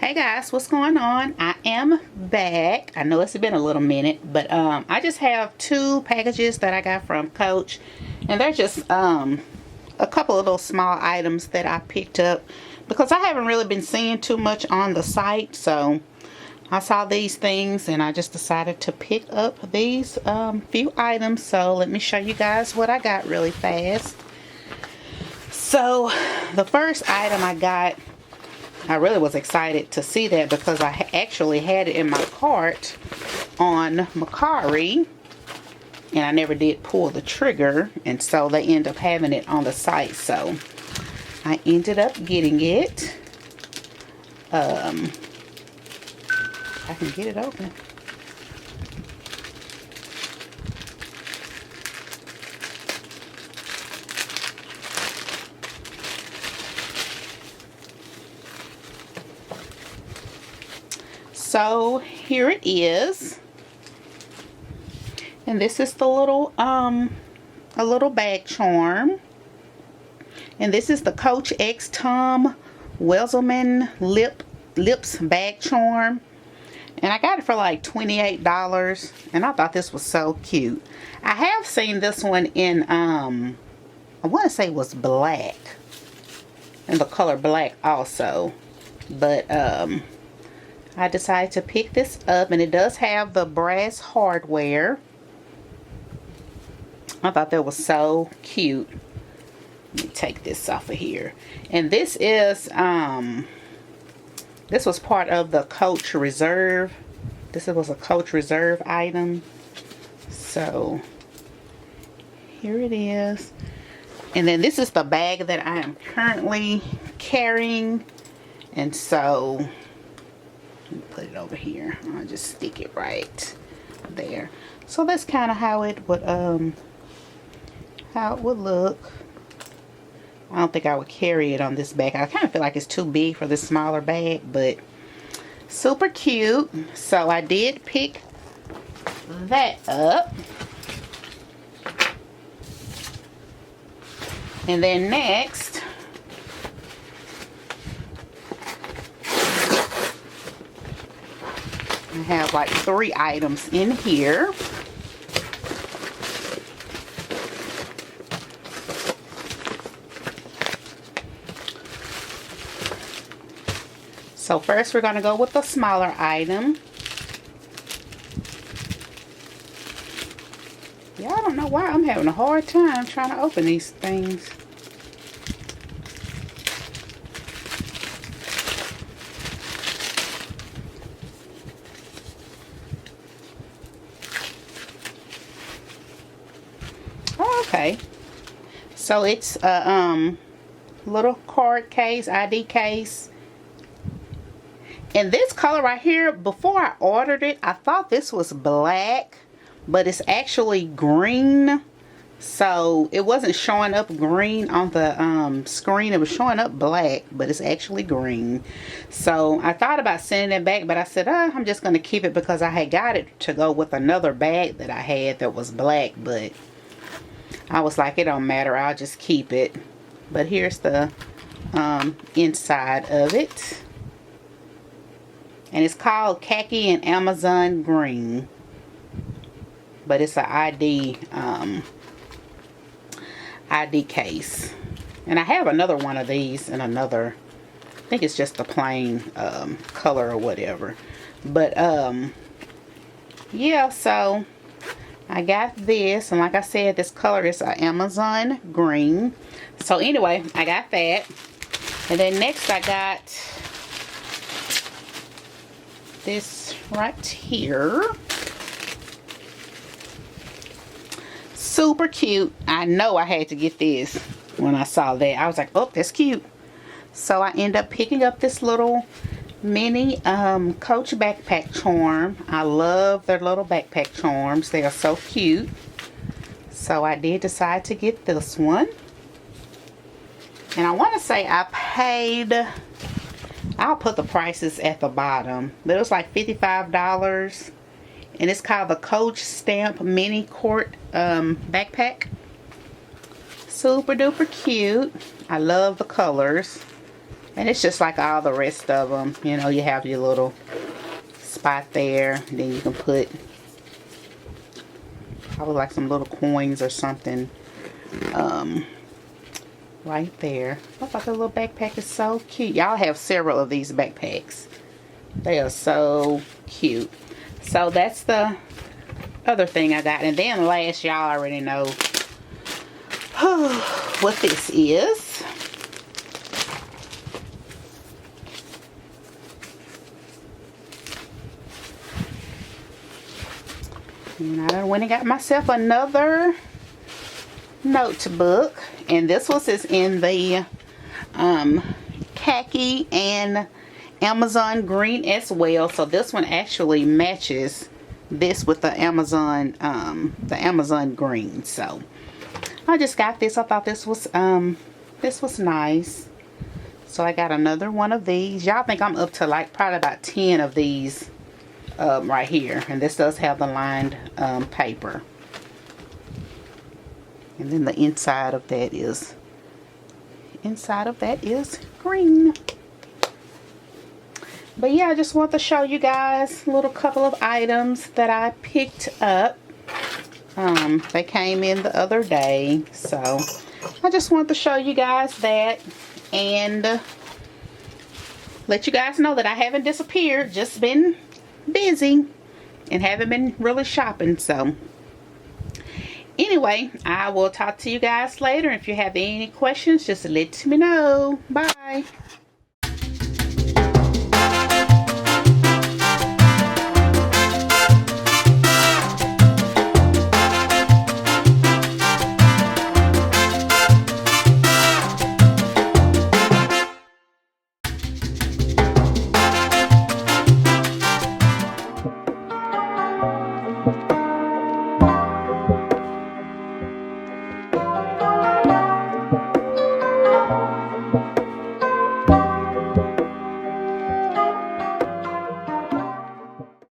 Hey guys, what's going on? I am back. I know it's been a little minute, but I just have two packages that I got from Coach, and they're just a couple of those small items that I picked up because I haven't really been seeing too much on the site. So I saw these things and I just decided to pick up these few items. So let me show you guys what I got really fast. So the first item I got, I really was excited to see that because I actually had it in my cart on Mercari and I never did pull the trigger, and so they end up having it on the site, so I ended up getting it. I can get it open. So here it is, and this is the little a little bag charm, and this is the Coach X Tom Wesselman lips bag charm, and I got it for like $28, and I thought this was so cute. I have seen this one in I want to say it was black, in the color black also, but I decided to pick this up, and it does have the brass hardware. I thought that was so cute. Let me take this off of here. And this is this was part of the Coach Reserve. This was a Coach Reserve item. So here it is. And then this is the bag that I am currently carrying. And so put it over here. I'll just stick it right there. So that's kind of how it would look. I don't think I would carry it on this bag. I kind of feel like it's too big for this smaller bag, but super cute. So I did pick that up. And then next, I have like 3 items in here. So first we're going to go with the smaller item. Yeah, I don't know why I'm having a hard time trying to open these things. Okay, so it's a little card case, ID case, and this color right here, before I ordered it I thought this was black, but it's actually green. So it wasn't showing up green on the screen, it was showing up black, but it's actually green. So I thought about sending it back, but I said I'm just going to keep it because I had got it to go with another bag that I had that was black, but I was like, it don't matter, I'll just keep it. But here's the inside of it, and it's called Khaki and Amazon Green, but it's an ID case. And I have another one of these in another, I think it's just a plain color or whatever, but yeah, so I got this, and like I said, this color is an Amazon Green. So anyway, I got that. And then next I got this right here. Super cute. I know I had to get this when I saw that. I was like, oh, that's cute. So I end up picking up this little mini Coach backpack charm. I love their little backpack charms. They are so cute. So I did decide to get this one. And I want to say I paid, I'll put the prices at the bottom, but it was like $55. And it's called the Coach Stamp Mini Quart backpack. Super duper cute. I love the colors. And it's just like all the rest of them. You know, you have your little spot there. Then you can put probably like some little coins or something right there. I thought the little backpack is so cute. Y'all have several of these backpacks. They are so cute. So that's the other thing I got. And then last, y'all already know what this is. And I done went and got myself another notebook. And this was is in the khaki and Amazon green as well. So this one actually matches this with the Amazon green. So I just got this. I thought this was nice. So I got another one of these. Y'all think I'm up to like probably about 10 of these right here. And this does have the lined paper. And then the inside of that is green. But yeah, I just want to show you guys a little couple of items that I picked up. They came in the other day, so I just want to show you guys that and let you guys know that I haven't disappeared, just been busy and haven't been really shopping. So anyway, I will talk to you guys later. If you have any questions, just let me know. Bye.